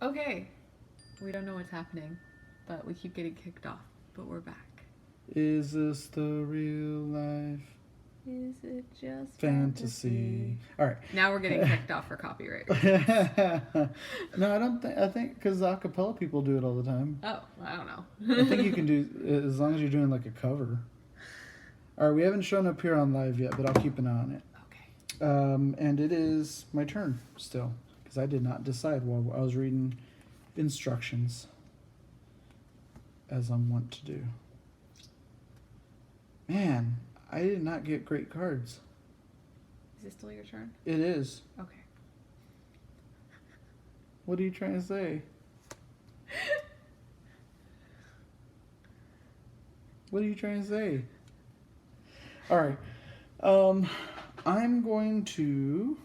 Okay. We don't know what's happening, but we keep getting kicked off. But we're back. Is this the real life Is it just fantasy? All right. Now we're getting kicked off for copyright. No, I don't think. I think because the acapella people do it all the time. Oh, I don't know. I think you can do as long as you're doing like a cover. All right, we haven't shown up here on live yet, but I'll keep an eye on it. Okay. And it is my turn still because I did not decide while I was reading instructions, as I'm wont to do. Man, I did not get great cards. Is this still your turn? It is. Okay. What are you trying to say? What are you trying to say? All right. I'm going to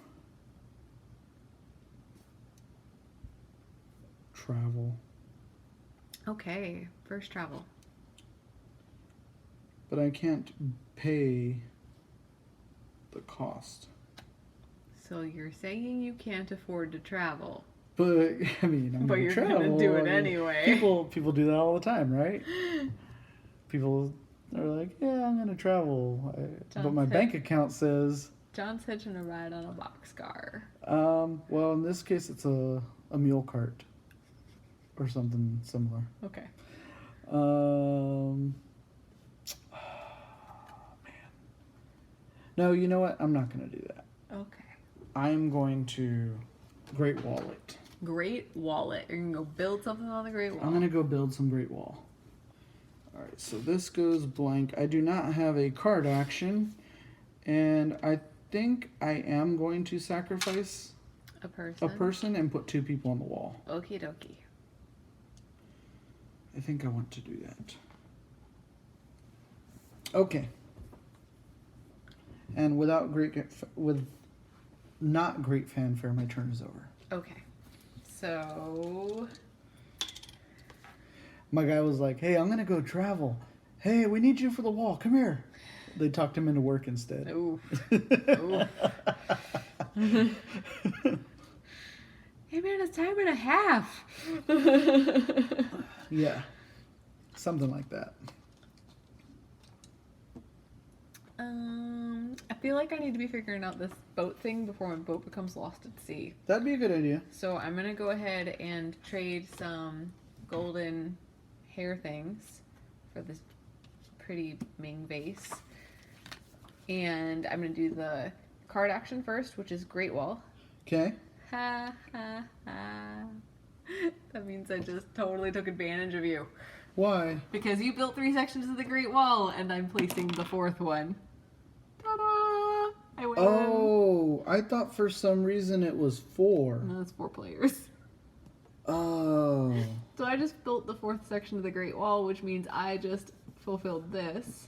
travel. Okay. First travel. But I can't pay the cost. So you're saying you can't afford to travel. But I mean, I'm But gonna you're travel. gonna do it I mean, anyway. People do that all the time, right? People are like, yeah, I'm gonna travel, but my bank account says John's hitching a ride on a boxcar. Well, in this case, it's a mule cart or something similar. Okay. Man. No, you know what? I'm not gonna do that. Okay. I'm going to Great Wall it. Great Wallet. You're gonna go build something on the Great Wall. I'm gonna go build some Great Wall. All right, so this goes blank. I do not have a card action, and I think I am going to sacrifice a person and put 2 people on the wall. Okie dokie. I think I want to do that. Okay. And with not great fanfare, my turn is over. Okay. So my guy was like, "Hey, I'm gonna go travel. Hey, we need you for the wall. Come here." They talked him into work instead. Oof. Oof. Hey man, it's time and a half. Yeah. Something like that. I feel like I need to be figuring out this boat thing before my boat becomes lost at sea. That'd be a good idea. So I'm gonna go ahead and trade some golden hair things for this pretty Ming vase. And I'm gonna do the card action first, which is Great Wall. Okay. Ha ha ha. That means I just totally took advantage of you. Why? Because you built 3 sections of the Great Wall, and I'm placing the 4th one. Ta-da! I win. Oh, I thought for some reason it was 4. No, that's 4 players. Oh. So I just built the 4th section of the Great Wall, which means I just fulfilled this.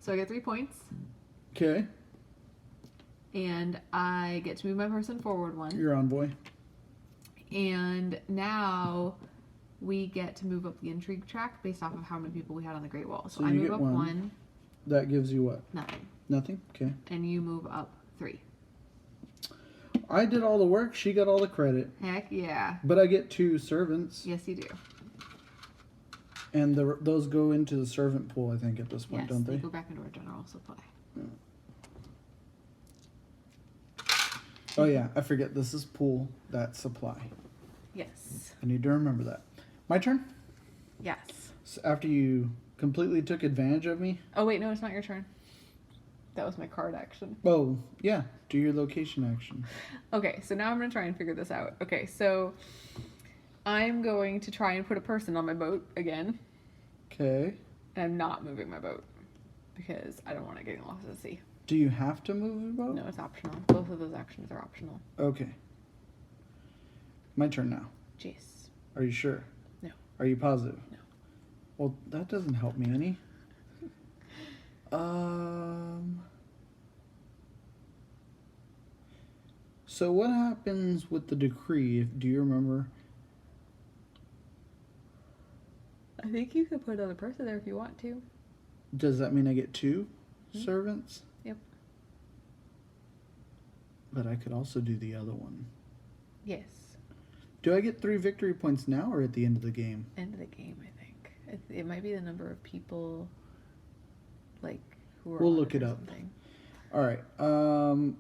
So I get 3 points. Okay. And I get to move my person forward 1. Your envoy. And now we get to move up the intrigue track based off of how many people we had on the Great Wall. So I you move get up 1. 1. That gives you what? Nothing. Nothing? Okay. And you move up 3. I did all the work. She got all the credit. Heck yeah. But I get 2 servants. Yes, you do. And those go into the servant pool, I think, at this point, Yes, don't they? They go back into our general supply. Yeah. Oh, yeah. I forget. This is pool. That's supply. Yes. I need to remember that. My turn? Yes. So after you completely took advantage of me? Oh, wait, no, it's not your turn. That was my card action. Oh, yeah. Do your location action. Okay, so now I'm going to try and figure this out. Okay, so I'm going to try and put a person on my boat again. Okay. And I'm not moving my boat because I don't want it getting lost at sea. Do you have to move your boat? No, it's optional. Both of those actions are optional. Okay. My turn now. Jace. Are you sure? No. Are you positive? No. Well, that doesn't help me any. So what happens with the decree? Do you remember? I think you could put another person there if you want to. Does that mean I get 2 servants? Yep. But I could also do the other one. Yes. Do I get 3 victory points now or at the end of the game? End of the game, I think. It might be the number of people, like, who are We'll on look it or up. something. All right.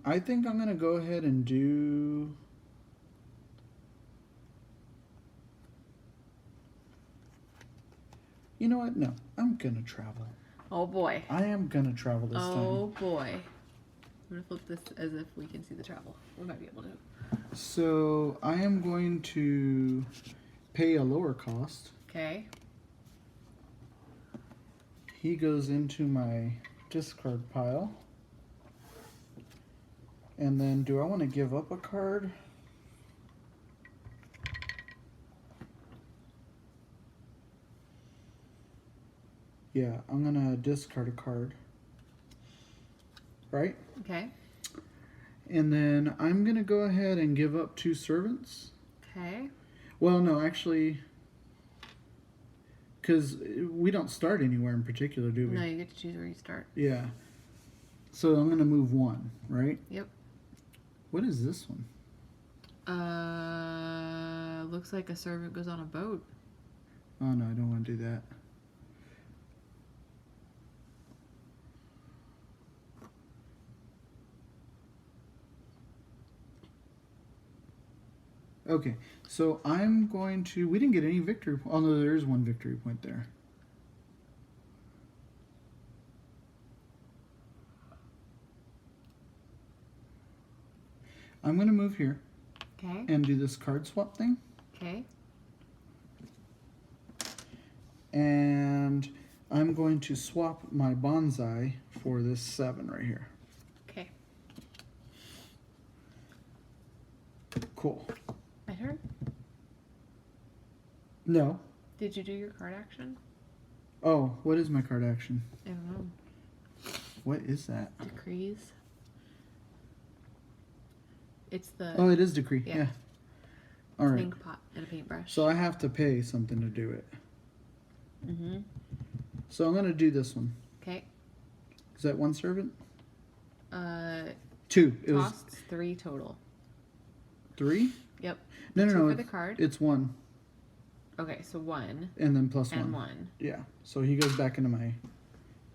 I think I'm going to go ahead and do... You know what? No. I'm going to travel. Oh, boy. I am going to travel this time. Oh, boy. I'm going to flip this as if we can see the travel. We might be able to. So I am going to pay a lower cost. Okay. He goes into my discard pile. And then do I want to give up a card? Yeah, I'm going to discard a card. Right? Okay. And then I'm going to go ahead and give up 2 servants. Okay. Well, no, actually, because we don't start anywhere in particular, do we? No, you get to choose where you start. Yeah. So I'm going to move 1, right? Yep. What is this one? Looks like a servant goes on a boat. Oh, no, I don't want to do that. Okay, so I'm going to... We didn't get any victory... Oh, no, there is 1 victory point there. I'm going to move here Okay. and do this card swap thing. Okay. And I'm going to swap my bonsai for this 7 right here. Okay. Cool. My turn? No. Did you do your card action? Oh, what is my card action? I don't know. What is that? Decrees. It's the Oh, it is decree. Yeah. Yeah. All right. ink pot and a paintbrush. So I have to pay something to do it. Mm-hmm. So I'm going to do this one. Okay. Is that 1 servant? 2. It was Costs 3 total. 3? Yep. No, 2 no, no. for the card. It's 1. Okay, so 1 And then plus and 1. 1. Yeah. So he goes back into my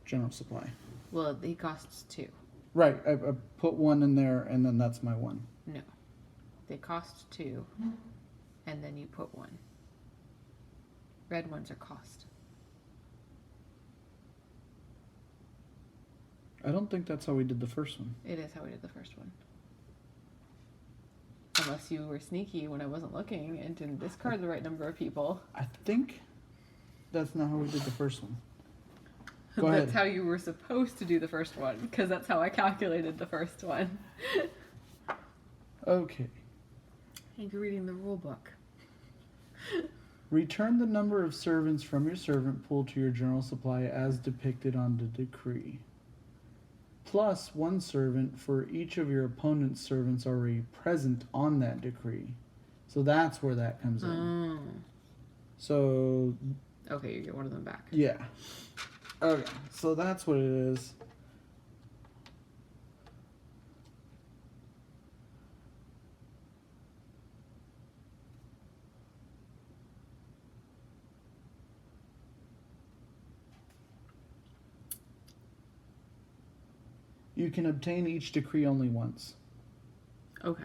general supply. Well, he costs 2. Right. I put 1 in there, and then that's my 1. No. They cost 2, and then you put 1. Red ones are cost. I don't think that's how we did the first one. It is how we did the first one. Unless you were sneaky when I wasn't looking and didn't discard the right number of people. I think that's not how we did the first one. Go That's ahead. how you were supposed to do the first one, because that's how I calculated the first one. Okay. I think you're reading the rule book. Return the number of servants from your servant pool to your general supply as depicted on the decree. Plus 1 servant for each of your opponent's servants already present on that decree. So that's where that comes in. Oh. So, Okay, you get one of them back. yeah. Okay, so that's what it is. You can obtain each decree only once. Okay.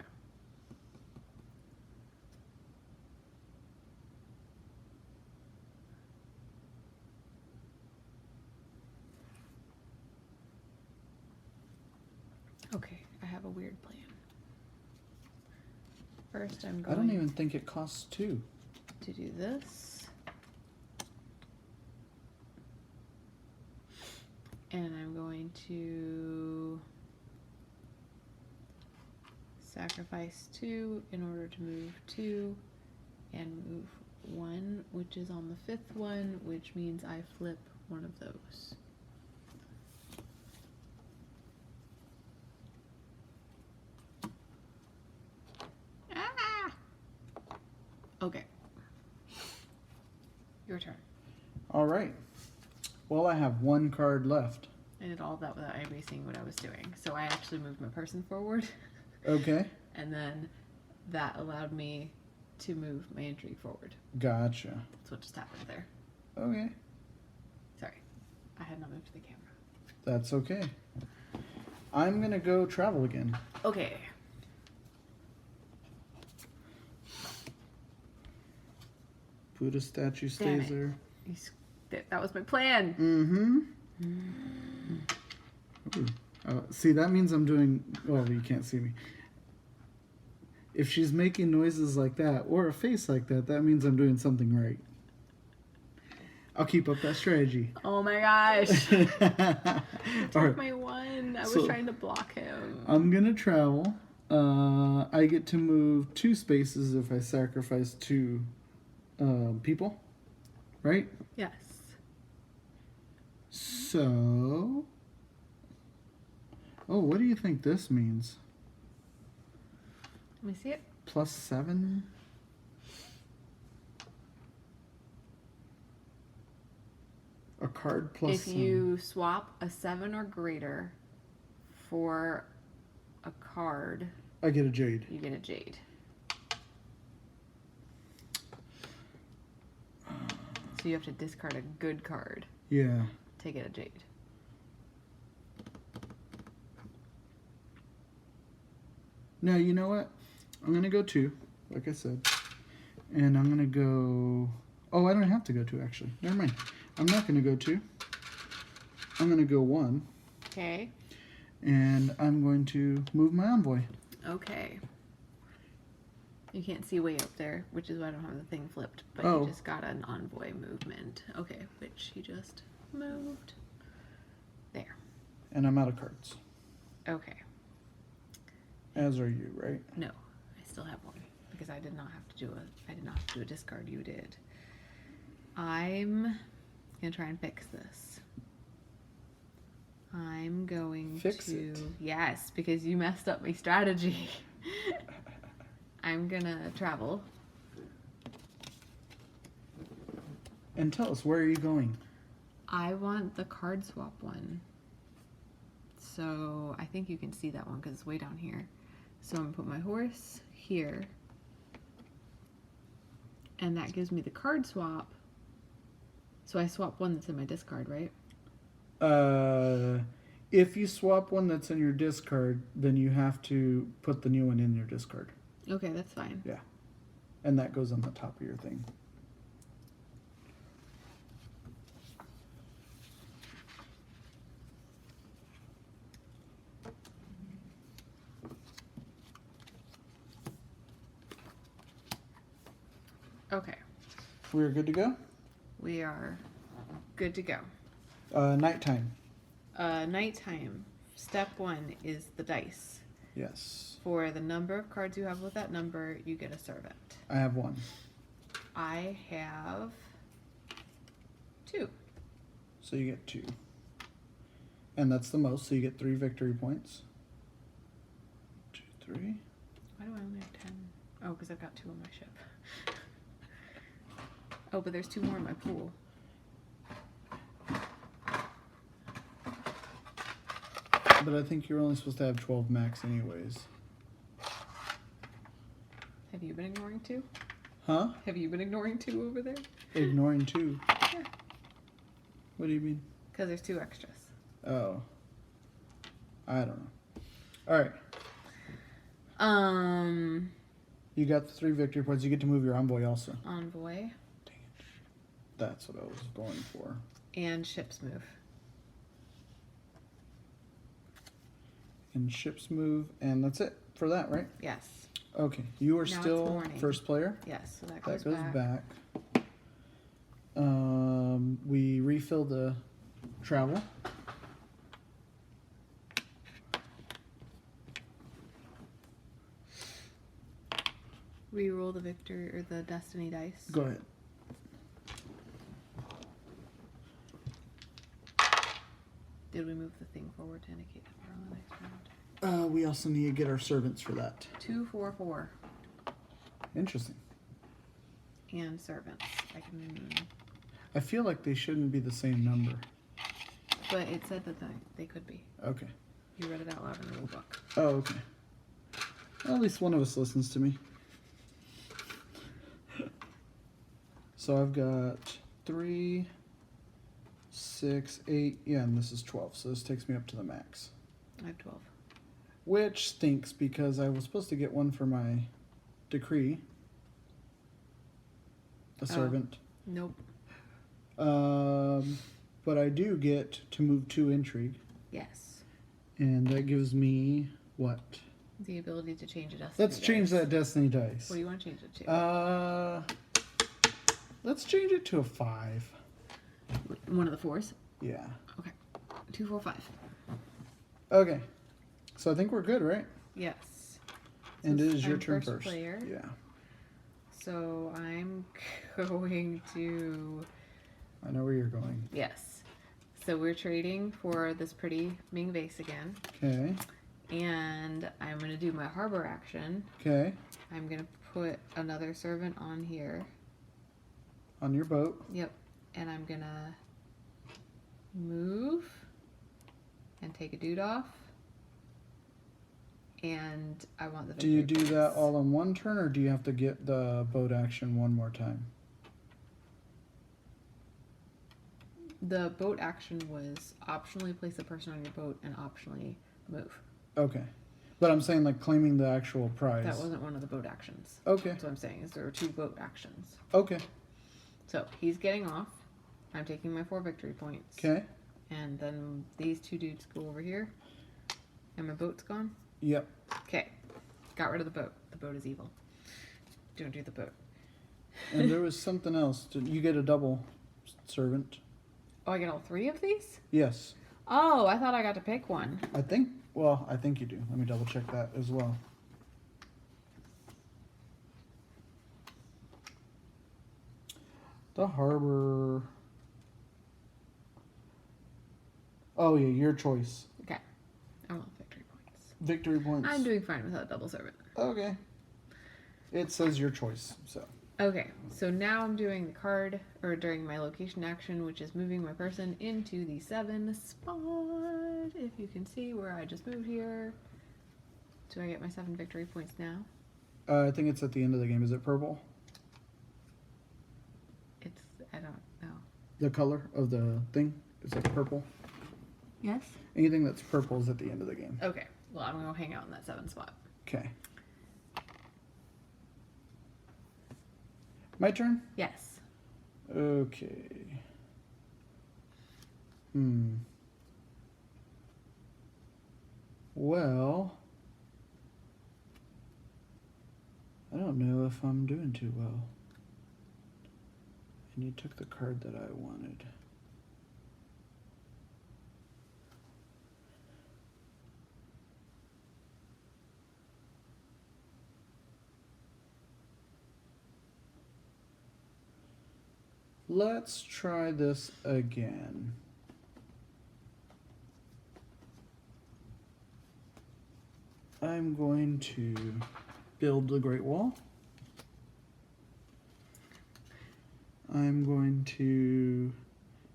Okay, I have a weird plan. First, I'm I going don't even think it costs 2. to do this. And I'm going to sacrifice 2 in order to move 2 and move 1, which is on the 5th one, which means I flip one of those. Ah! Okay. Your turn. All right. Well, I have 1 card left. I did all of that without anybody seeing what I was doing. So I actually moved my person forward. Okay. And then that allowed me to move my intrigue forward. Gotcha. That's what just happened there. Okay. Sorry. I had not moved to the camera. That's okay. I'm going to go travel again. Okay. Buddha statue Damn stays it. there. That was my plan. Ooh. See, that means I'm doing... Well, you can't see me. If she's making noises like that, or a face like that, that means I'm doing something right. I'll keep up that strategy. Oh my gosh. Took Alright. my one. I was So, trying to block him. I'm going to travel. I get to move 2 spaces if I sacrifice 2 people. Right? Yes. So... Oh, what do you think this means? Let me see it. +7? A card plus If you swap a 7 or greater for a card, I get a jade. you get a jade. So you have to discard a good card Yeah. to get a jade. Now, you know what? I'm going to go 2, like I said. And I'm going to go... Oh, I don't have to go 2, actually. Never mind. I'm not going to go 2. I'm going to go 1. Okay. And I'm going to move my envoy. Okay. You can't see way up there, which is why I don't have the thing flipped. But Oh. you just got an envoy movement. Okay, which he just moved. There. And I'm out of cards. Okay. As are you, right? No, I still have one because I did not have to do a discard. You did. I'm gonna try and fix this. I'm going Fix to it. yes, because you messed up my strategy. I'm gonna travel. And tell us, where are you going? I want the card swap one. So I think you can see that one because it's way down here. So I'm gonna put my horse here. And that gives me the card swap. So I swap one that's in my discard, right? If you swap one that's in your discard, then you have to put the new one in your discard. Okay, that's fine. Yeah. And that goes on the top of your thing. Okay, We're good to go? we are good to go. Nighttime. Nighttime. Step 1 is the dice. Yes. For the number of cards you have with that number, you get a servant. I have 1. I have 2. So you get 2. And that's the most, so you get 3 victory points. 2, 3. Why do I only have 10? Oh, because I've got 2 on my ship. Oh, but there's 2 more in my pool. But I think you're only supposed to have 12 max anyways. Have you been ignoring 2? Huh? Have you been ignoring 2 over there? Ignoring 2. Yeah. What do you mean? Because there's 2 extras. Oh. I don't know. Alright. You got the 3 victory points. You get to move your envoy also. Envoy. Dang it. That's what I was going for. And ship's move. And ships move, and that's it for that, right? Yes. Okay. You are Now it's still morning. first player. Yes, so that That goes, goes back. We refill the travel. Reroll the victory or the destiny dice. Go ahead. Did we move the thing forward to indicate that we're on the next round? We also need to get our servants for that. 2, 4, 4. Interesting. And servants. I can. I feel like they shouldn't be the same number. But it said that they could be. Okay. You read it out loud in the rule book. Oh, okay. Well, at least one of us listens to me. So I've got 3, 6, 8. Yeah, and this is 12. So this takes me up to the max. I have 12. Which stinks because I was supposed to get one for my decree. A servant. Nope. But I do get to move 2 intrigue. Yes. And that gives me what? The ability to change a destiny. Let's change that destiny dice. What do you want to change it to? Let's change it to a 5. One of the 4s? Yeah. Okay. 2, 4, 5. Okay. So I think we're good, right? Yes. And So it is your I'm turn first. Player. Yeah. So I'm going to... I know where you're going. Yes. So we're trading for this pretty Ming vase again. Okay. And I'm going to do my harbor action. Okay. I'm going to put another servant on here. On your boat. Yep. And I'm going to move and take a dude off. And I want the Do you victory do that points. all in one turn, or do you have to get the boat action one more time? The boat action was optionally place a person on your boat and optionally move. Okay. But I'm saying like claiming the actual prize. That wasn't one of the boat actions. Okay. That's what I'm saying, is there were 2 boat actions. Okay. So he's getting off. I'm taking my 4 victory points. Okay. And then these 2 dudes go over here. And my boat's gone. Yep. Okay. Got rid of the boat. The boat is evil. Don't do the boat. And there was something else. Did you get a double servant? Oh, I get all 3 of these? Yes. Oh, I thought I got to pick one. I think you do. Let me double check that as well. The harbor. Oh yeah, your choice. Okay. I want victory points. Victory points. I'm doing fine without double servant. Okay. It says your choice, so. Okay, so now I'm doing the card, or during my location action, which is moving my person into the 7 spot. If you can see where I just moved here. Do I get my 7 victory points now? I think it's at the end of the game. Is it purple? I don't know. The color of the thing? Is it purple? Yes? Anything that's purple is at the end of the game. Okay, well, I'm gonna go hang out in that 7 spot. Okay. My turn? Yes. Okay. Well, I don't know if I'm doing too well. And you took the card that I wanted. Let's try this again. I'm going to build the Great Wall. I'm going to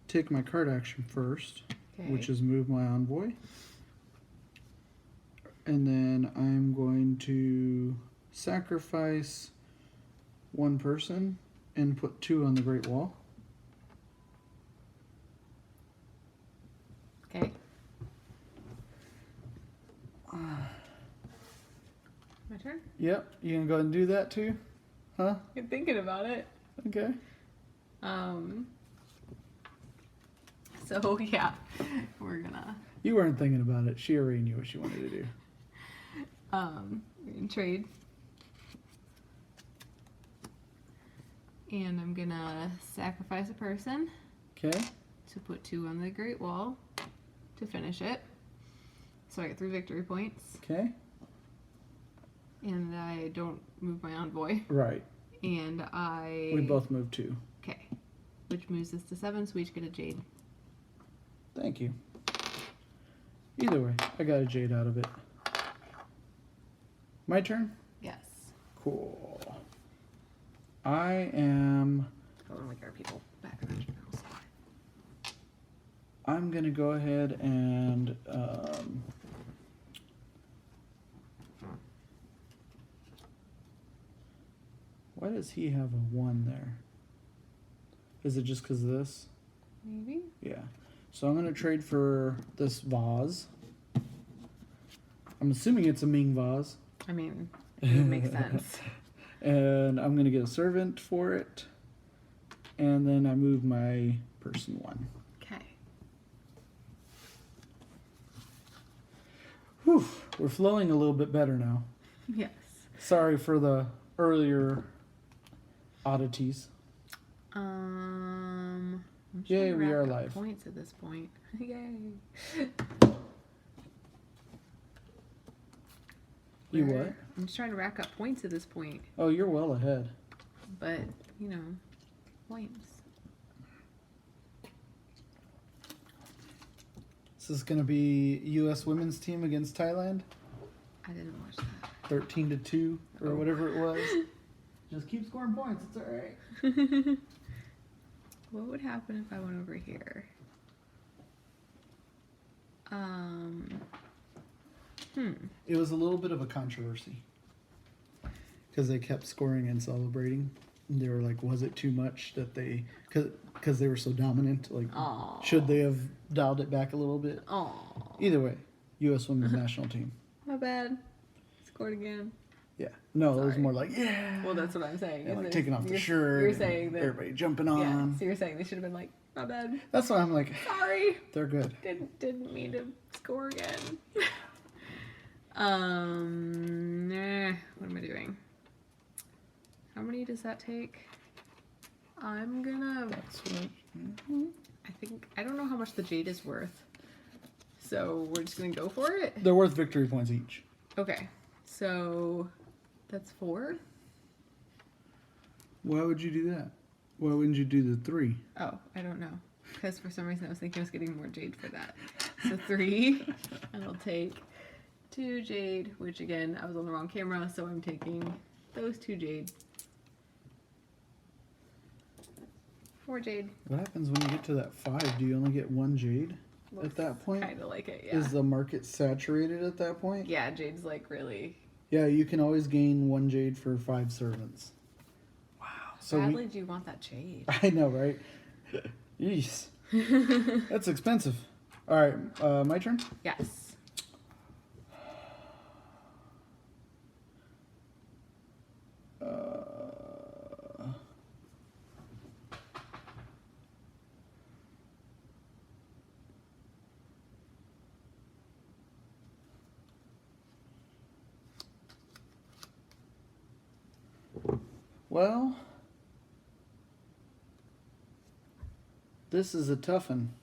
take my card action first, Okay. which is move my envoy. And then I'm going to sacrifice 1 person and put 2 on the Great Wall. Okay. My turn? Yep, you gonna go ahead and do that too? Huh? I'm thinking about it. Okay. So yeah, we're gonna You weren't thinking about it. She already knew what she wanted to do. we're gonna trade. And I'm gonna sacrifice a person Okay. to put 2 on the Great Wall to finish it. So I get 3 victory points. Okay. And I don't move my envoy. Right. And We both moved 2. Okay. Which moves us to 7, so we each get a jade. Thank you. Either way, I got a jade out of it. My turn? Yes. Cool. I am... I want to make our people back in the house. I'm going to go ahead and... why does he have a 1 there? Is it just because of this? Maybe. Yeah. So I'm going to trade for this vase. I'm assuming it's a Ming vase. I mean, it would make sense. And I'm going to get a servant for it. And then I move my person 1. Okay. Whew. We're flowing a little bit better now. Yes. Sorry for the earlier oddities. I'm just Yay, trying to we are rack up live. Points at this point. Yay. You what? I'm just trying to rack up points at this point. Oh, you're well ahead. But, you know, points. This is going to be U.S. women's team against Thailand. I didn't watch that. 13-2 or Oh. whatever it was. Just keep scoring points. It's all right. What would happen if I went over here? It was a little bit of a controversy because they kept scoring and celebrating. They were like, was it too much that they, because they were so dominant, like, Aw. should they have dialed it back a little bit? Oh. Either way, U.S. women's national team. My bad. Scored again. Yeah. No, it was Sorry. more like, yeah. Well, that's what I'm saying. And, is like that taking off the you're- shirt. You're and saying that. everybody jumping Yeah. on. So you're saying they should have been like, my bad. That's why I'm like, Sorry. they're good. Didn't mean to score again. What am I doing? How many does that take? I'm gonna. That's what. I don't know how much the jade is worth. So we're just gonna go for it. They're worth victory points each. Okay. So that's 4. Why would you do that? Why wouldn't you do the 3? Oh, I don't know. Because for some reason I was thinking I was getting more jade for that. So 3, and I'll take 2 jade, which again, I was on the wrong camera, so I'm taking those 2 jade. 4 jade. What happens when you get to that 5? Do you only get 1 jade at that point? Kind of like it, yeah. Is the market saturated at that point? Yeah, jade's like really... Yeah, you can always gain 1 jade for 5 servants. Wow. So Badly do you want that jade? I know, right? Yeesh. That's expensive. All right, my turn? Yes. Well, this is a tough one.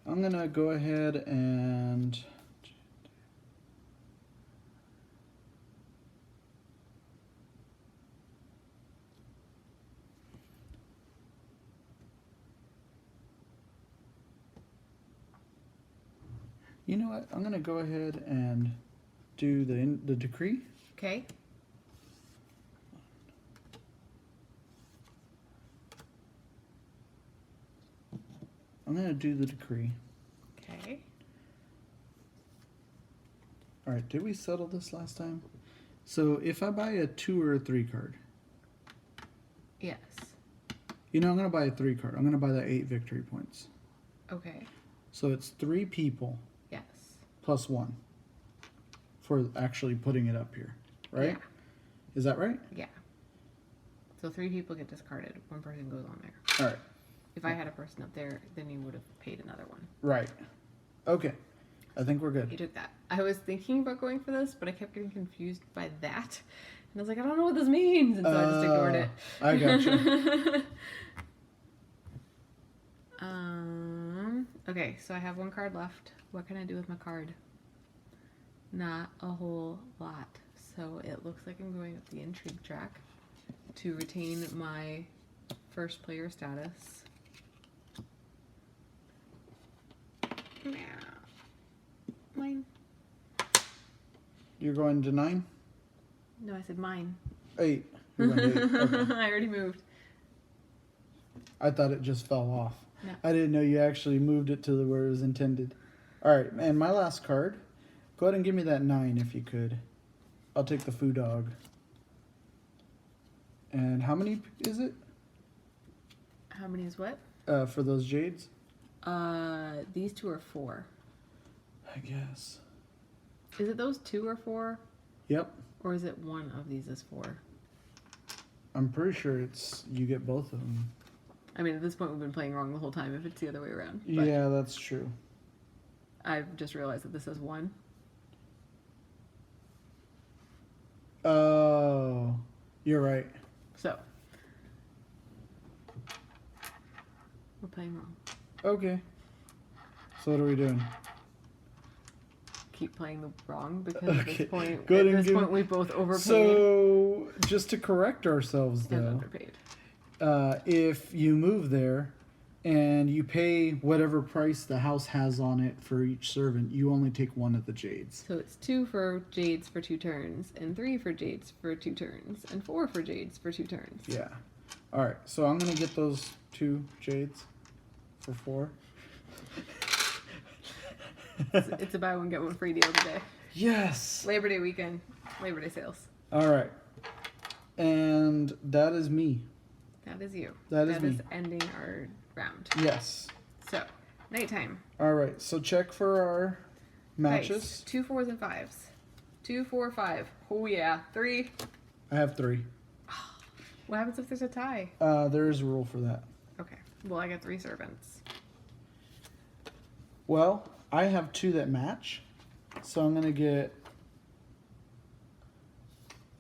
I'm going to go ahead and... You know what? I'm going to go ahead and do the decree. Okay. I'm going to do the decree. Okay. All right, did we settle this last time? So if I buy a 2 or a 3 card, Yes. you know, I'm going to buy a 3 card. I'm going to buy the 8 victory points. Okay. So it's 3 people Yes. plus 1 for actually putting it up here, right? Yeah. Is that right? Yeah. So 3 people get discarded. 1 person goes on there. All right, If I had a person up there, then you would have paid another one. right. Okay, I think we're You good. took that. I was thinking about going for this, but I kept getting confused by that. And I was like, I don't know what this means. And so I just ignored it. I gotcha. Okay, so I have 1 card left. What can I do with my card? Not a whole lot. So it looks like I'm going up the intrigue track to retain my first player status. Mine. You're going to 9? No, I said mine. 8. You're going to 8. Okay. I already moved. I thought it just fell off. No. I didn't know you actually moved it to where it was intended. All right, and my last card. Go ahead and give me that 9 if you could. I'll take the foo dog. And how many is it? How many is what? For those jades? These 2 are 4. I guess. Is it those 2 are 4? Yep. Or is it one of these is 4? I'm pretty sure it's you get both of them. I mean, at this point, we've been playing wrong the whole time if it's the other way around. But Yeah, that's true. I've just realized that this says 1. Oh, you're right. So, we're playing wrong. Okay. So what are we doing? Keep playing the wrong because at this point, Go ahead and give- we both overpaid So just to correct ourselves, and though, underpaid. if you move there and you pay whatever price the house has on it for each servant, you only take one of the jades. So it's 2 for jades for 2 turns, and 3 for jades for 2 turns, and 4 for jades for 2 turns. Yeah. All right. So I'm gonna get those 2 jades for 4. It's a buy one get one free deal today. Yes. Labor Day weekend, Labor Day sales. All right. And that is me. That is you. That is me. That is ending our round. Yes. So, nighttime. All right. So check for our matches. Dice. 2 4s and 5s. 2 4 5. Oh yeah. 3. I have 3. What happens if there's a tie? There is a rule for that. Okay. Well, I got 3 servants. Well, I have 2 that match, so I'm gonna get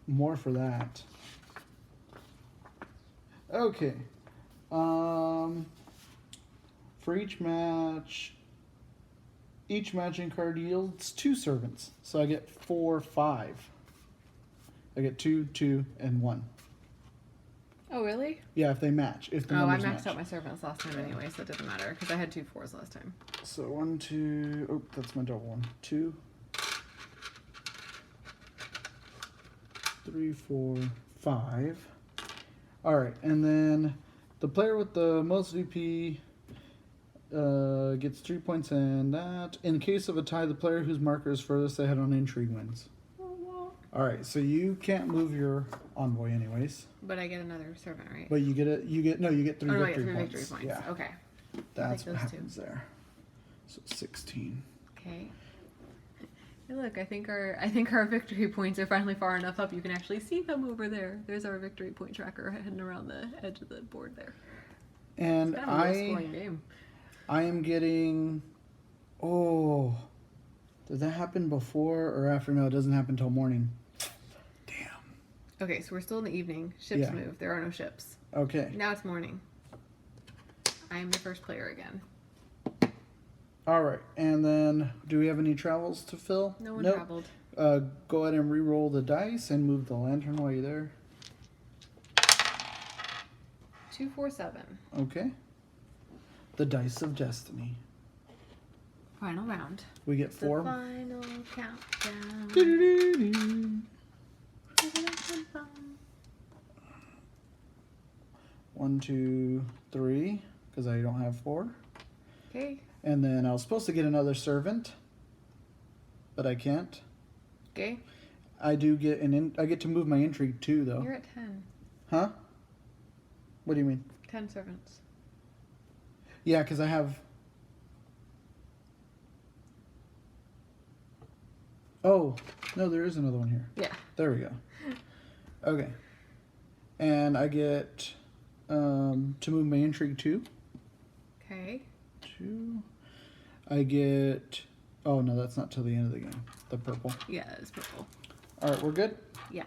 more for that. Okay. For each matching card yields 2 servants, so I get 4, 5. I get 2, 2, and 1. Oh really? Yeah, if they match. If the Oh, I numbers maxed match. out my servants last time anyway, so it doesn't matter because I had 2 4s last time. So 1, 2. Oh, that's my double one. 2, 3, 4, 5. All right, and then the player with the most VP gets 3 points, and that. In case of a tie, the player whose marker is furthest ahead on intrigue wins. All right, so you can't move your envoy anyways, But I get another servant, right? but you get 3 Oh, no, I get victory 3 points. victory points. Yeah, Okay. that's take what those 2. happens there. So 16. Okay. Hey, look, I think our victory points are finally far enough up. You can actually see them over there. There's our victory point tracker heading around the edge of the board there. And It's kind of a low-scoring game. I am getting. Oh, did that happen before or after? No, it doesn't happen until morning. Damn. Okay, so we're still in the evening. Ships Yeah. move. There are no ships. Okay. Now it's morning. I am the first player again. All right, and then do we have any travels to fill? No one Nope. traveled. Go ahead and re-roll the dice and move the lantern while you're there. 2 4 7. Okay. The dice of destiny. Final round. We get The 4. final countdown. Doo-doo-doo-doo. 1, 2, 3, because I don't have 4. Okay. And then I was supposed to get another servant, but I can't. Okay. I do get I get to move my intrigue too, though. You're at 10. Huh? What do you mean? 10 servants. Yeah, because I have. Oh no, there is another one here. Yeah. There we go. Okay. And I get to move my intrigue too. Okay. 2. I get. Oh no, that's not till the end of the game. The purple. Yeah, it's purple. All right, we're good. Yes.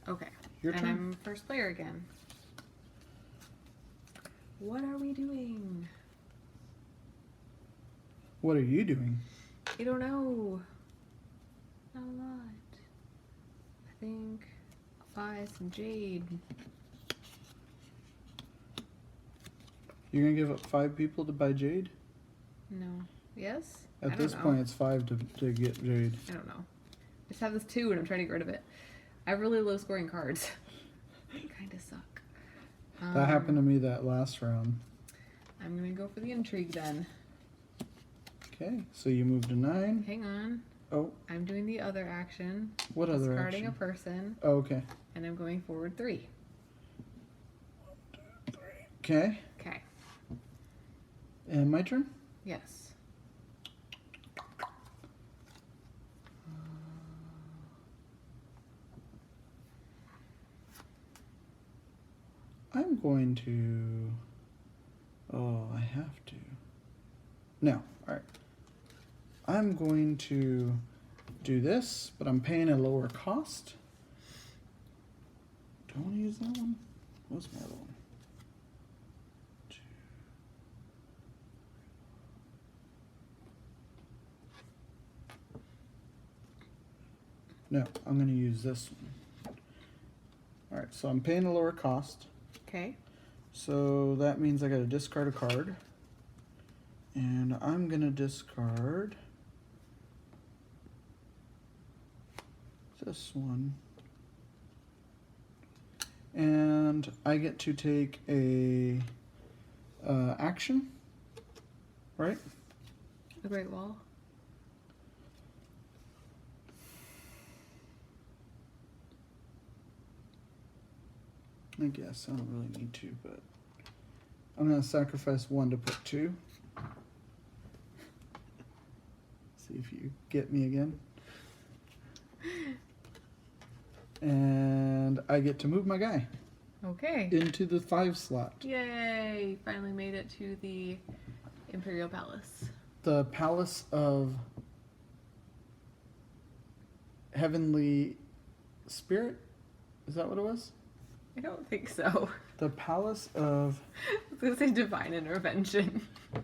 Okay. Your and turn. I'm first player again. What are we doing? What are you doing? I don't know. Not a lot. I think I'll buy some jade. You're gonna give up 5 people to buy Jade? No. Yes? I At don't this know. point, it's 5 to get Jade. I don't know. I just have this 2 and I'm trying to get rid of it. I have really low scoring cards. They kind of suck. That happened to me that last round. I'm going to go for the intrigue then. Okay, so you moved to 9. Hang on. Oh, I'm doing the other action. what other Discarding action? a person. Oh, okay. And I'm going forward 3. 1, 2, 3. Okay. Okay. And my turn? Yes. I'm going to... Oh, I have to. No. Alright. I'm going to do this, but I'm paying a lower cost. Do I want to use that one? What's my other one? No, I'm going to use this one. Alright, so I'm paying a lower cost. Okay. So that means I got to discard a card. And I'm going to discard this one. And I get to take a action, right? The Great Wall. I guess I don't really need to, but I'm going to sacrifice one to put two. See if you get me again. And I get to move my guy Okay. into the 5 slot. Yay! Finally made it to the Imperial Palace. The Palace of Heavenly Spirit? Is that what it was? I don't think so. The Palace of... I was going to say Divine Intervention. I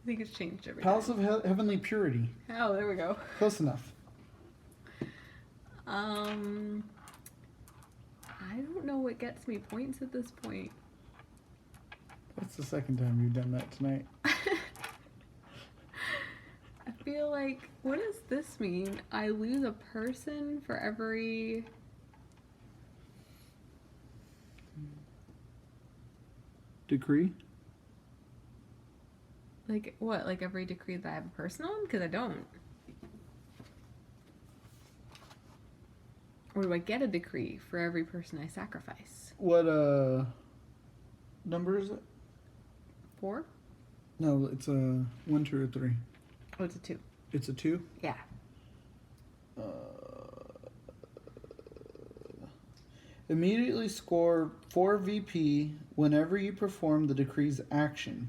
think it's changed every Palace time. of Heavenly Purity. Oh, there we go. Close enough. I don't know what gets me points at this point. That's the second time you've done that tonight. I feel like, what does this mean? I lose a person for every... Decree? Like, what? Like every decree that I have a person on? Because I don't. Or do I get a decree for every person I sacrifice? What number is it? 4? No, it's a 1, 2, or 3. Oh, it's a 2. It's a 2? Yeah. Immediately score 4 VP whenever you perform the decree's action.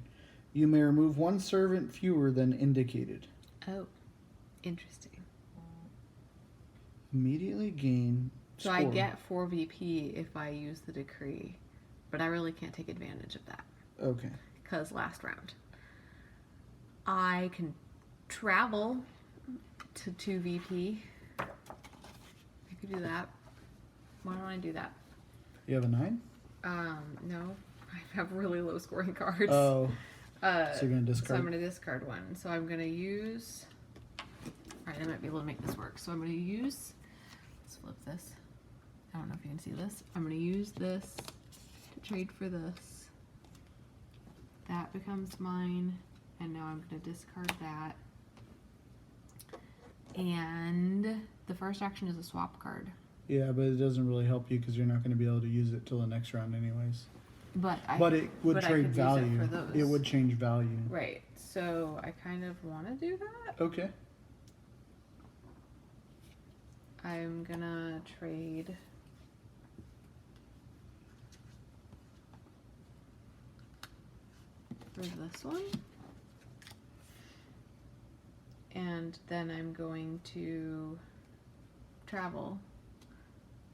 You may remove 1 servant fewer than indicated. Oh, interesting. Immediately gain So score. I get 4 VP if I use the decree, but I really can't take advantage of that. Okay. Because last round. I can travel to 2 VP. I could do that. Why don't I do that? You have a 9? No. I have really low scoring cards. Oh. So you're going to discard? So I'm going to discard one. So I'm going to use... Alright, I might be able to make this work. So I'm going to use... Let's flip this. I don't know if you can see this. I'm going to use this to trade for this. That becomes mine. And now I'm going to discard that. And the first action is a swap card. Yeah, but it doesn't really help you because you're not going to be able to use it till the next round anyways. But it would but I trade could value. use it for those. It would change value. Right. So I kind of want to do that. Okay. I'm gonna trade for this one. And then I'm going to travel.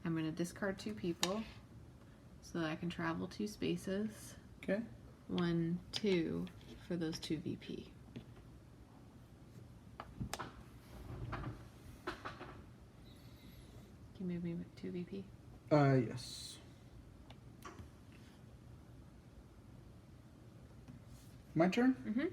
I'm going to discard 2 people so that I can travel 2 spaces. Okay. 1, 2 for those 2 VP. Can you move me 2 VP? Yes. My turn? Mm-hmm.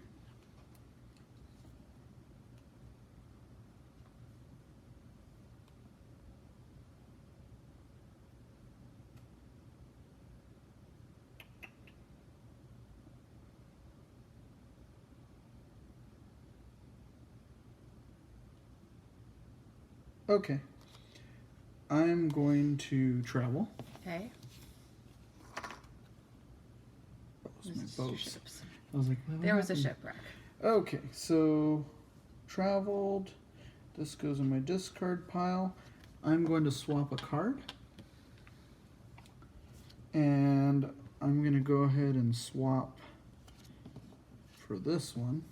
Okay. I'm going to travel. Okay. lost This my is two boats. ships. I was like, what There was a happened? shipwreck. Okay, so traveled. This goes in my discard pile. I'm going to swap a card. And I'm going to go ahead and swap for this one.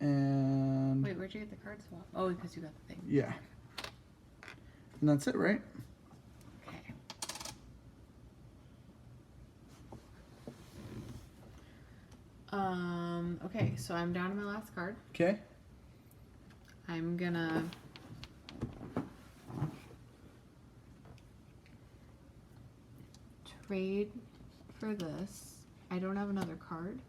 And Wait, where'd you get the card swap? Oh, because you got the thing. yeah. And that's it, right? Okay. Okay, so I'm down to my last card. Okay. I'm gonna trade for this. I don't have another card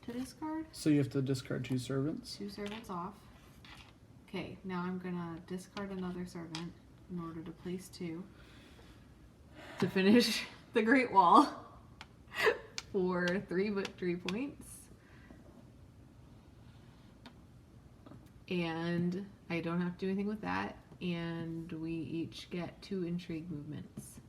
to discard. So you have to discard 2 servants. 2 servants off. Okay, now I'm gonna discard another servant in order to place 2 to finish the Great Wall for 3 victory points. And I don't have to do anything with that. And we each get 2 intrigue movements.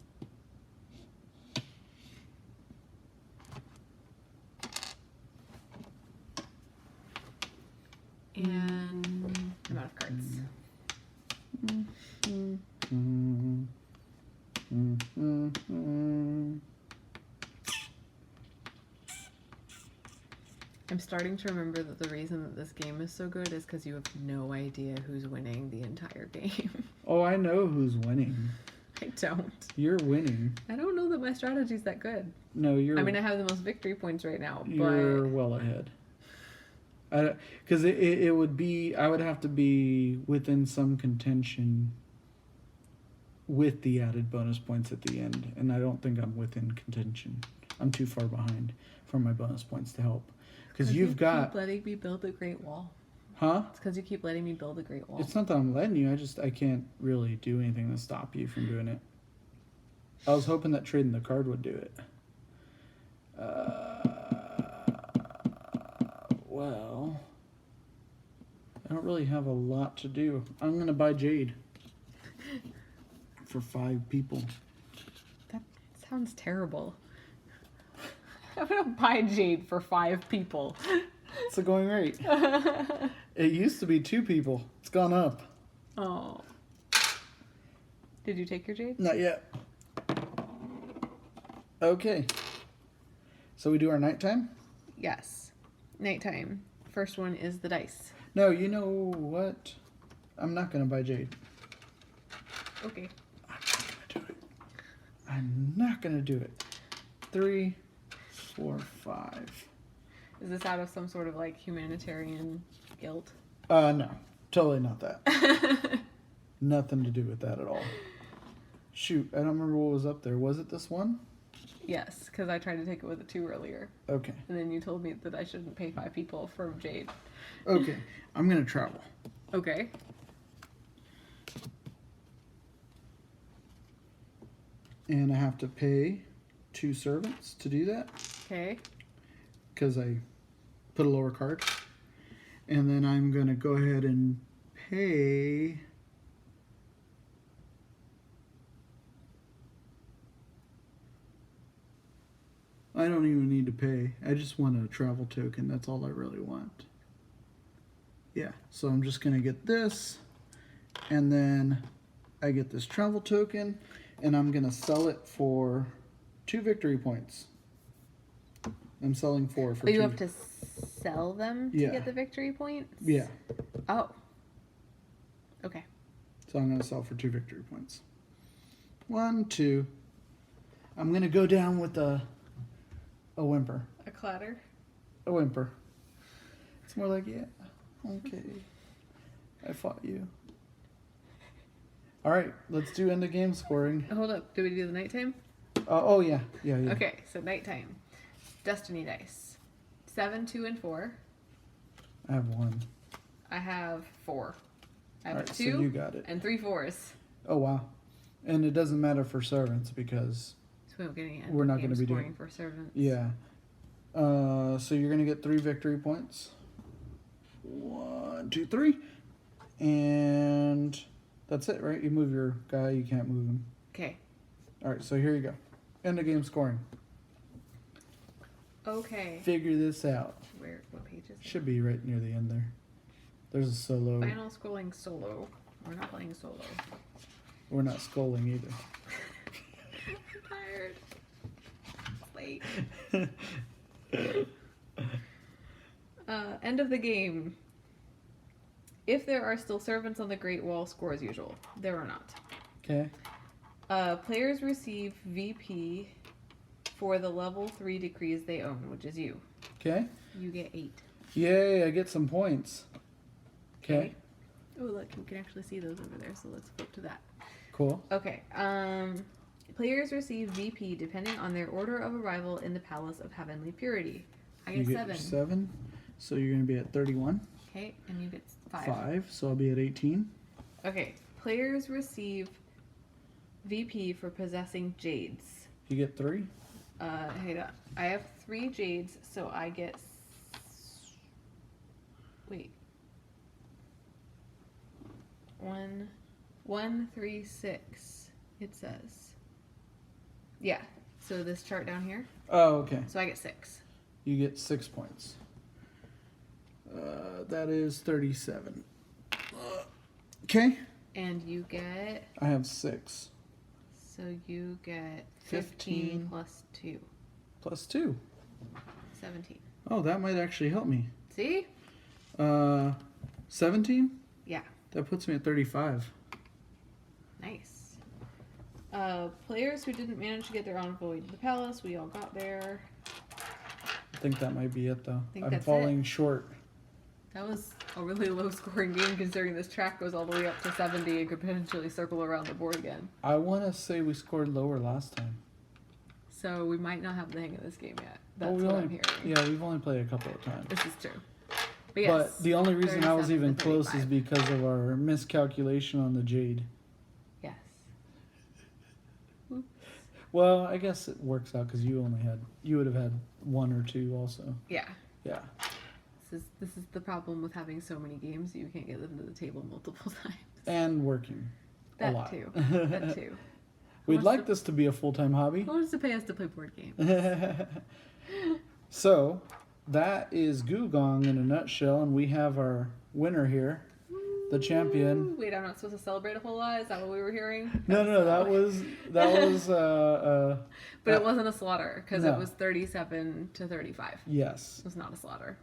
And I'm out of cards. I'm starting to remember that the reason that this game is so good is because you have no idea who's winning the entire game. Oh, I know who's winning. I don't. You're winning. I don't know that my strategy's that good. No, you're. I mean, I have the most victory points right now, You're but well ahead. Because it would be, I would have to be within some contention with the added bonus points at the end, and I don't think I'm within contention. I'm too far behind for my bonus points to help. Because you've keep got, letting me build the Great Wall. huh? It's because you keep letting me build the Great Wall. It's not that I'm letting you. I can't really do anything to stop you from doing it. I was hoping that trading the card would do it. Well, I don't really have a lot to do. I'm gonna buy Jade for 5 people. That sounds terrible. I'm gonna buy Jade for 5 people. It's a going rate. It used to be 2 people. It's gone up. Oh. Did you take your Jade? Not yet. Okay. So we do our nighttime? Yes. Nighttime. First one is the dice. No, you know what? I'm not gonna buy Jade. Okay. I'm not gonna do it. 3, 4, 5. Is this out of some sort of like humanitarian guilt? No. Totally not that. Nothing to do with that at all. Shoot, I don't remember what was up there. Was it this one? Yes, because I tried to take it with a 2 earlier. Okay. And then you told me that I shouldn't pay 5 people for Jade. Okay. I'm gonna travel. Okay. And I have to pay 2 servants to do that. Okay. Because I put a lower card. And then I'm going to go ahead and pay... I don't even need to pay. I just want a travel token. That's all I really want. Yeah, so I'm just going to get this. And then I get this travel token. And I'm going to sell it for 2 victory points. I'm selling 4 for But you 2. have to sell them to Yeah. get the victory points? Yeah. Oh. Okay. So I'm going to sell for 2 victory points. 1, 2. I'm going to go down with a whimper. A clatter? A whimper. It's more like, yeah, okay. I fought you. All right, let's do end of game scoring. Hold up. Do we do the nighttime? Oh, yeah. Yeah. Okay, so nighttime. Destiny dice. 7, 2, and 4. I have 1. I have 4. I have All right, a so 2 you got it. and 3 4s. Oh, wow. And it doesn't matter for servants because, So we don't get any end We're not game gonna be scoring doing- for servants. yeah. So you're going to get 3 victory points. 1, 2, 3. And that's it, right? You move your guy, you can't move him. Okay. All right, so here you go. End of game scoring. Okay. Figure this out. What page is it? Should be right near the end there. There's a solo. Final scrolling solo. We're not playing solo. We're not sculling either. I'm tired. It's late. End of the game. If there are still servants on the Great Wall, score as usual. There are not. Okay. Players receive VP for the level 3 decrees they own, which is you. Okay. You get 8. Yay, I get some points. Okay. Oh, look, you can actually see those over there, so let's flip to that. Cool. Okay. Players receive VP depending on their order of arrival in the Palace of Heavenly Purity. I You get get 7. 7. So you're going to be at 31. Okay, and you get 5. 5. So I'll be at 18. Okay. Players receive VP for possessing jades. You get 3. Hey, I have 3 jades, so I get. Wait. 1, 3, 6. It says. Yeah. So this chart down here. Oh, okay. So I get 6. You get 6 points. That is 37. Okay. And you get. I have 6. So you get 15 plus 2. Plus 2. 17. Oh, that might actually help me. See? 17? Yeah. That puts me at 35. Nice. Players who didn't manage to get their envoy to the palace, we all got there. I think that might be it, though. Think I'm that's falling short. That was a really low scoring game considering this track goes all the way up to 70 and could potentially circle around the board again. I want to say we scored lower last time. So we might not have the hang of this game yet. That's Oh, what I'm hearing. Yeah, we've only played a couple of times. This is true. But yes. But the only reason I was 37 even to close is 35. because of our miscalculation on the Jade. Yes. Well, I guess it works out because you would have had 1 or 2 also. Yeah. Yeah. This is the problem with having so many games. You can't get them to the table multiple times. And working a That lot. too. That too. We'd wants like to- this to be a full-time hobby. Who wants to pay us to play board games? So, that is Gùgōng in a nutshell, and we have our winner here, the champion. Wait, I'm not supposed to celebrate a whole lot? Is that what we were hearing? No, that was But it wasn't a slaughter because No. it was 37 to 35. yes. It was not a slaughter.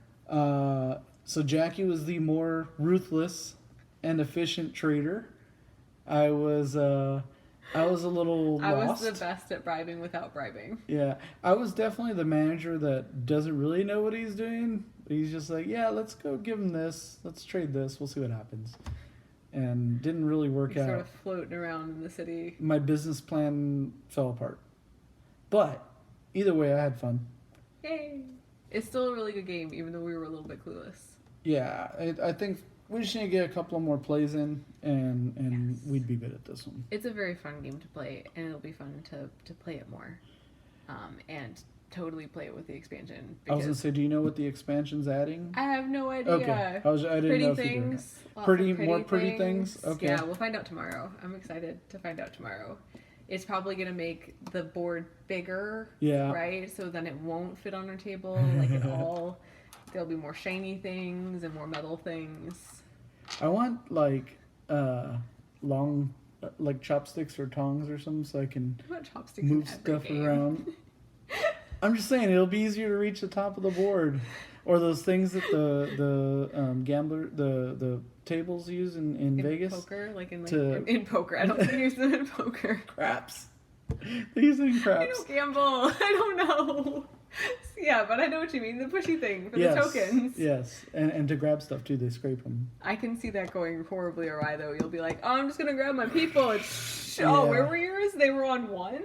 So Jackie was the more ruthless and efficient trader. I was a little lost. I was the best at bribing without bribing. Yeah, I was definitely the manager that doesn't really know what he's doing. He's just like, yeah, let's go give him this. Let's trade this. We'll see what happens. And didn't really work You're out. sort of floating around in the city. My business plan fell apart. But either way, I had fun. Yay! It's still a really good game, even though we were a little bit clueless. Yeah, I think we just need to get a couple of more plays in, and Yes. we'd be good at this one. It's a very fun game to play, and it'll be fun to play it more. And totally play it with the expansion. I was gonna Because say, do you know what the expansion's adding? I have no idea. Okay, I didn't Pretty know if you did. things. Lots Pretty of more pretty things. Okay. Yeah, we'll find out tomorrow. I'm excited to find out tomorrow. It's probably gonna make the board bigger. Yeah. Right. So then it won't fit on our table. Like it all. There'll be more shiny things and more metal things. I want like long, like chopsticks or tongs or something, so I can I want chopsticks move in every stuff game. around. I'm just saying it'll be easier to reach the top of the board, or those things that the gambler the tables use in Vegas. Poker, like to- in poker. I don't think you use them in poker. Craps. They use it in I craps. don't gamble. I don't know. Yeah, but I know what you mean. The pushy thing for Yes. the tokens. Yes, and to grab stuff too, they scrape them. I can see that going horribly awry though. You'll be like, oh, I'm just gonna grab my people. Oh, Yeah. where were yours? They were on one.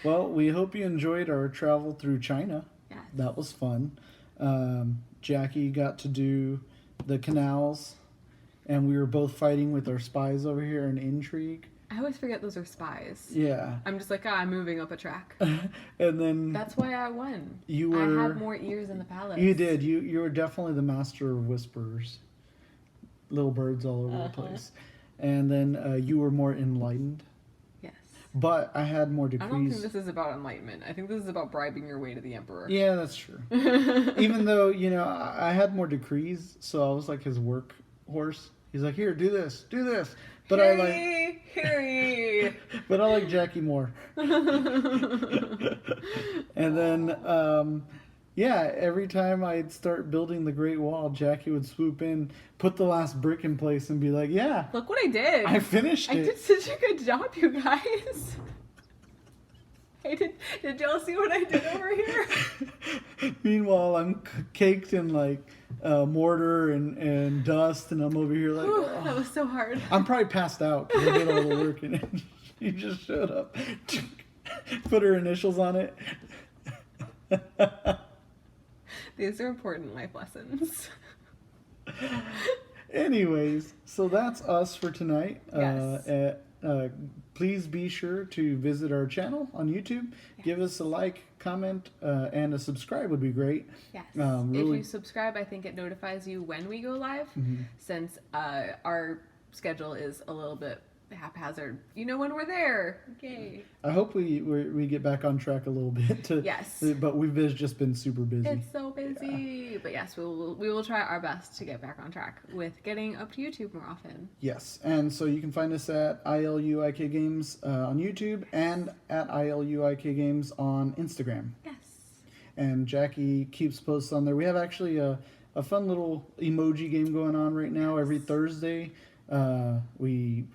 Well, we hope you enjoyed our travel through China. Yes. That was fun. Jackie got to do the canals, and we were both fighting with our spies over here in intrigue. I always forget those are spies. Yeah. I'm just like, I'm moving up a track. And then That's why I won. you were... I had more ears in the palace. You did. You were definitely the master of whisperers. Little birds all over the place. And then you were more enlightened. Yes. But I had more I don't think decrees. this is about enlightenment. I think this is about bribing your way to the emperor. Yeah, that's true. Even though, you know, I had more decrees, so I was like his work horse. He's like, here, do this. But Harry. but I like Jackie more. And then, yeah, every time I'd start building the Great Wall, Jackie would swoop in, put the last brick in place, and be like, yeah, Look what I did. I finished I it. did such a good job, you guys. Did y'all see what I did over here? Meanwhile, I'm caked in like mortar and dust, and I'm over here like, Whew, oh. that was so hard. I'm probably passed out because I did all the work, and she just showed up, put her initials on it. These are important life lessons. Anyways, so that's us for tonight. Yes. Please be sure to visit our channel on YouTube. Yes. Give us a like, comment, and a subscribe would be great. Yes. Really- If you subscribe, I think it notifies you when we go live. Since our schedule is a little bit haphazard. You know when we're there. Yay. I hope we get back on track a little bit. Yes. But we've just been super busy. It's so busy. Yeah. But yes, we will try our best to get back on track with getting up to YouTube more often. Yes, and so you can find us at ILUIK Games on YouTube and at ILUIK Games on Instagram. Yes. And Jackie keeps posts on there. We have actually a fun little emoji game going on right now. Yes. Every Thursday, we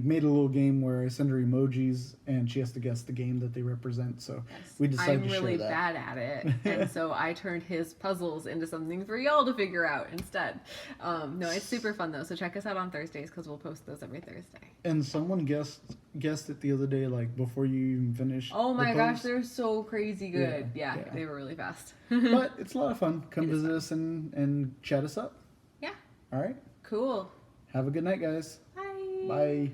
made a little game where I send her emojis and she has to guess the game that they represent. So Yes. we decided I'm to really share that. bad at it, and so I turned his puzzles into something for y'all to figure out instead. No, it's super fun though. So check us out on Thursdays because we'll post those every Thursday. And someone guessed it the other day, like before you even finished. Oh my the gosh, post. they're so crazy good. Yeah, Yeah, yeah. they were really fast. But it's a lot of fun. Come It is visit fun. us and chat us up. Yeah, All right. cool. Have a good night, guys. Bye. Bye.